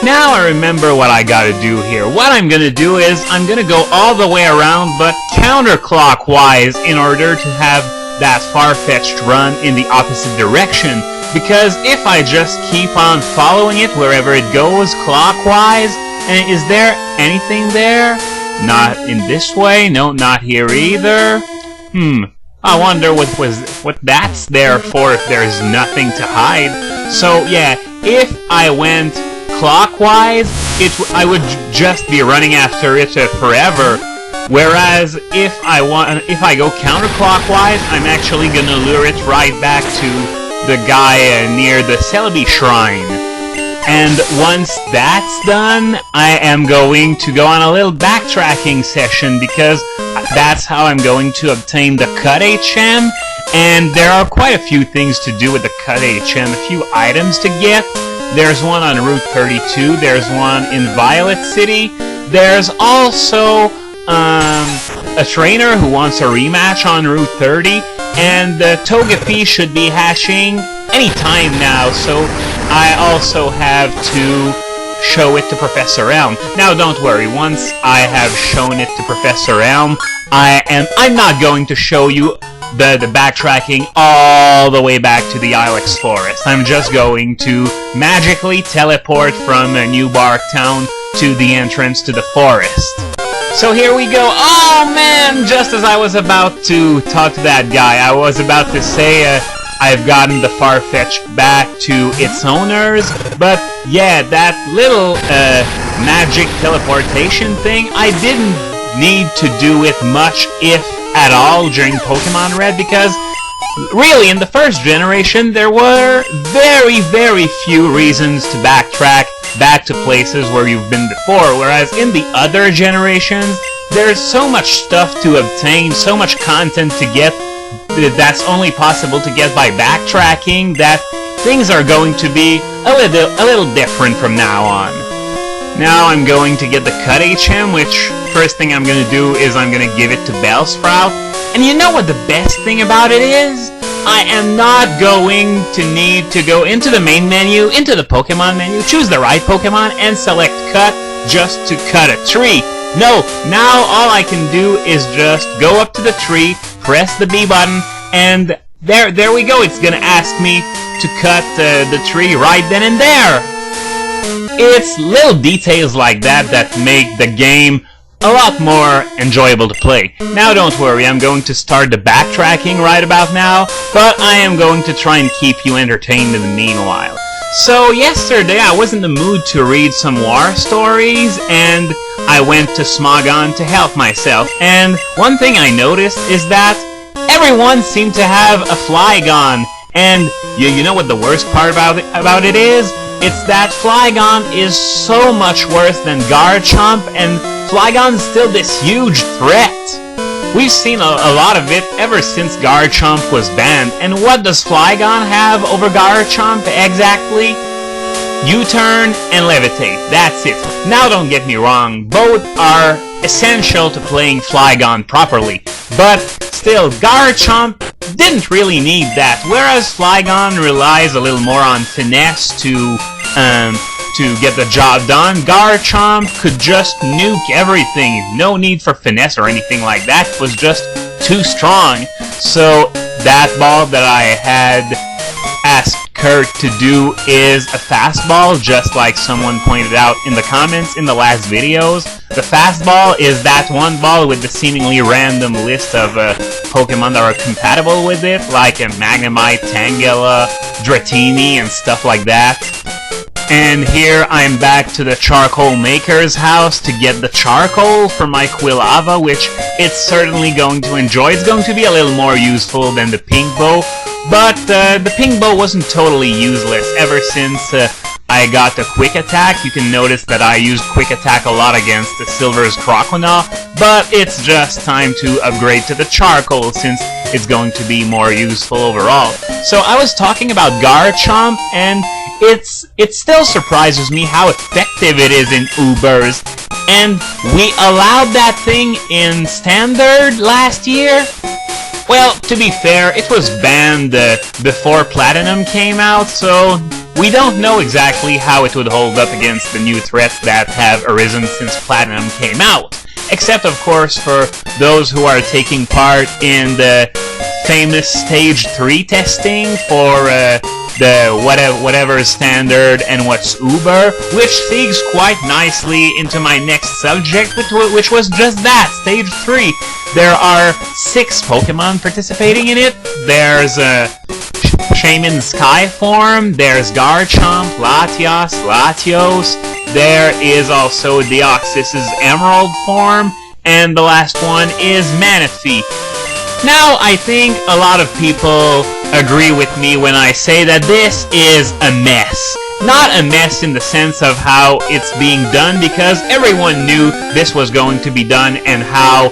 Now I remember what I gotta do here. What I'm gonna do is, I'm gonna go all the way around, but counterclockwise in order to have that far-fetched run in the opposite direction. Because if I just keep on following it wherever it goes clockwise, and is there anything there? Not in this way, no, not here either. I wonder what that's there for if there's nothing to hide. So yeah, if I went clockwise, I would just be running after it forever. Whereas if I go counterclockwise, I'm actually gonna lure it right back to the guy near the Celebi Shrine. And once that's done, I am going to go on a little backtracking session, because that's how I'm going to obtain the Cut HM. And there are quite a few things to do with the Cut HM, a few items to get. There's one on Route 32, there's one in Violet City, there's also a trainer who wants a rematch on Route 30, and the Togepi should be hashing anytime now, so I also have to show it to Professor Elm. Now don't worry, once I have shown it to Professor Elm, I'm not going to show you the backtracking all the way back to the Ilex Forest. I'm just going to magically teleport from New Bark Town to the entrance to the forest. So here we go. Oh man, just as I was about to talk to that guy, I was about to say I've gotten the Farfetch'd back to its owners, but yeah, that little magic teleportation thing, I didn't need to do it much, if at all, during Pokemon Red, because really in the first generation there were very, very few reasons to backtrack back to places where you've been before, whereas in the other generations there's so much stuff to obtain, so much content to get that's only possible to get by backtracking, that things are going to be a little different from now on. Now I'm going to get the Cut HM, which first thing I'm going to do is I'm going to give it to Bellsprout. And you know what the best thing about it is? I am not going to need to go into the main menu, into the Pokemon menu, choose the right Pokemon, and select Cut just to cut a tree. No, now all I can do is just go up to the tree, press the B button, and there we go. It's going to ask me to cut the tree right then and there. It's little details like that that make the game a lot more enjoyable to play. Now don't worry, I'm going to start the backtracking right about now, but I am going to try and keep you entertained in the meanwhile. So yesterday I was in the mood to read some war stories, and I went to Smogon to help myself. And one thing I noticed is that everyone seemed to have a Flygon, and you know what the worst part about it is? It's that Flygon is so much worse than Garchomp, and Flygon's still this huge threat. We've seen a lot of it ever since Garchomp was banned, and what does Flygon have over Garchomp exactly? U-turn and levitate, that's it. Now don't get me wrong, both are essential to playing Flygon properly, but still, Garchomp didn't really need that, whereas Flygon relies a little more on finesse to get the job done. Garchomp could just nuke everything, no need for finesse or anything like that, it was just too strong. So that ball that I had asked Kurt to do is a fastball, just like someone pointed out in the comments in the last videos. The fastball is that one ball with the seemingly random list of Pokemon that are compatible with it, like a Magnemite, Tangela, Dratini, and stuff like that. And here I'm back to the charcoal maker's house to get the charcoal for my Quilava, which it's certainly going to enjoy. It's going to be a little more useful than the pink bow, but the pink bow wasn't totally useless ever since I got the quick attack. You can notice that I used quick attack a lot against the Silver's Croconaw, but it's just time to upgrade to the charcoal since it's going to be more useful overall. So I was talking about Garchomp, and it still surprises me how effective it is in Ubers, and we allowed that thing in Standard last year. Well, to be fair, it was banned before Platinum came out, so we don't know exactly how it would hold up against the new threats that have arisen since Platinum came out. Except, of course, for those who are taking part in the famous Stage 3 testing for the whatever standard and what's Uber, which segues quite nicely into my next subject, which was just that, Stage 3. There are 6 Pokémon participating in it. There's Shaman Sky form, there's Garchomp, Latias, Latios, there is also Deoxys's Emerald form, and the last one is Manaphy. Now, I think a lot of people agree with me when I say that this is a mess. Not a mess in the sense of how it's being done, because everyone knew this was going to be done and how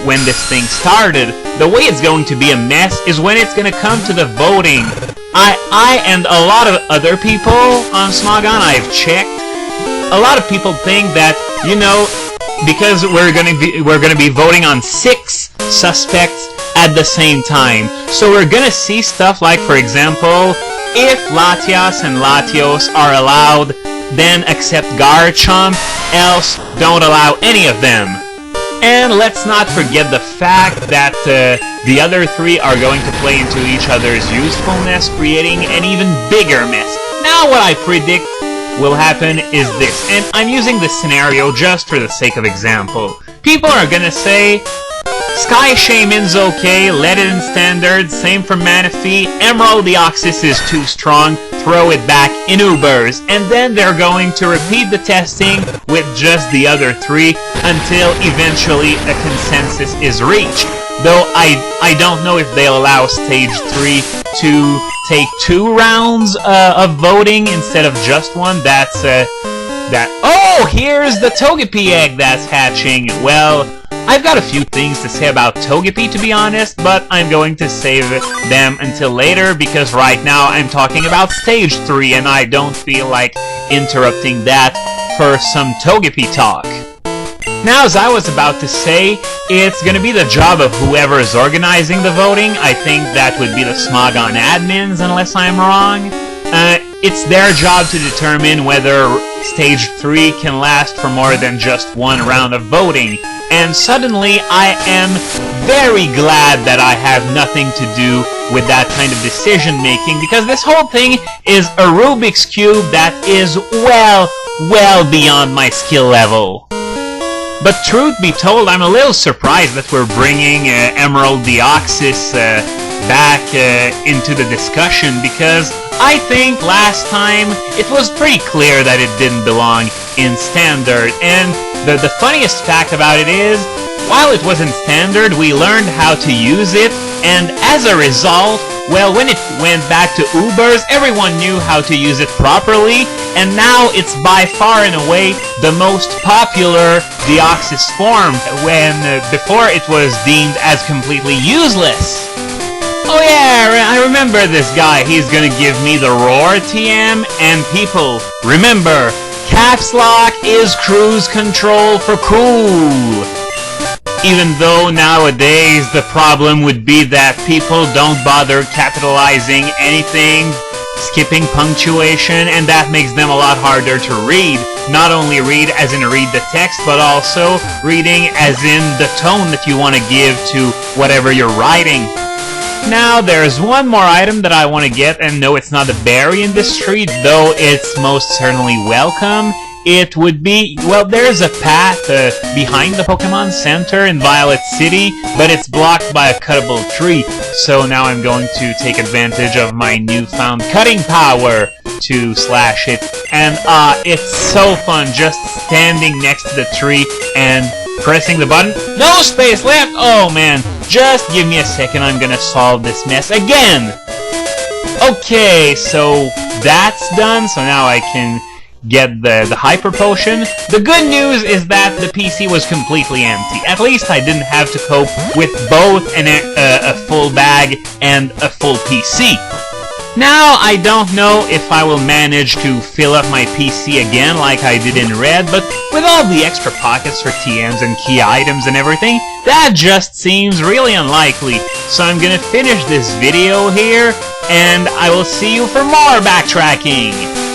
when this thing started. The way it's going to be a mess is when it's going to come to the voting. I and a lot of other people on Smogon, I've checked, a lot of people think that, you know, because we're gonna be voting on 6 suspects at the same time. So we're gonna see stuff like, for example, if Latias and Latios are allowed, then accept Garchomp, else don't allow any of them. And let's not forget the fact that the other 3 are going to play into each other's usefulness, creating an even bigger mess. Now what I predict will happen is this, and I'm using this scenario just for the sake of example. People are gonna say, Sky Shaman's okay, let it in standard, same for Manaphy, Emerald Deoxys is too strong, throw it back in Ubers, and then they're going to repeat the testing with just the other 3 until eventually a consensus is reached. Though I don't know if they'll allow Stage 3 to take 2 rounds of voting instead of just 1. That's oh, here's the Togepi egg that's hatching. Well, I've got a few things to say about Togepi, to be honest, but I'm going to save them until later, because right now I'm talking about Stage 3, and I don't feel like interrupting that for some Togepi talk. Now, as I was about to say, it's gonna be the job of whoever is organizing the voting. I think that would be the Smogon admins, unless I'm wrong. It's their job to determine whether Stage 3 can last for more than just 1 round of voting. And suddenly, I am very glad that I have nothing to do with that kind of decision-making, because this whole thing is a Rubik's Cube that is well beyond my skill level. But truth be told, I'm a little surprised that we're bringing Emerald Deoxys back into the discussion, because I think last time it was pretty clear that it didn't belong in Standard. And the funniest fact about it is, while it was in Standard, we learned how to use it, and as a result, well, when it went back to Ubers, everyone knew how to use it properly, and now it's by far and away the most popular Deoxys form, when before it was deemed as completely useless. Oh yeah, I remember this guy. He's gonna give me the Roar TM, and people, remember, Caps Lock is cruise control for cool. Even though nowadays the problem would be that people don't bother capitalizing anything, skipping punctuation, and that makes them a lot harder to read. Not only read as in read the text, but also reading as in the tone that you want to give to whatever you're writing. Now, there's one more item that I want to get, and no, it's not a berry in this tree, though it's most certainly welcome. It would be, well, there's a path behind the Pokemon Center in Violet City, but it's blocked by a cuttable tree. So now I'm going to take advantage of my newfound cutting power to slash it. And it's so fun just standing next to the tree and pressing the button. No space left! Oh man, just give me a second, I'm gonna solve this mess again! Okay, so that's done, so now I can get the Hyper Potion. The good news is that the PC was completely empty. At least I didn't have to cope with both a full bag and a full PC. Now, I don't know if I will manage to fill up my PC again like I did in Red, but with all the extra pockets for TMs and key items and everything, that just seems really unlikely. So I'm gonna finish this video here. and I will see you for more backtracking.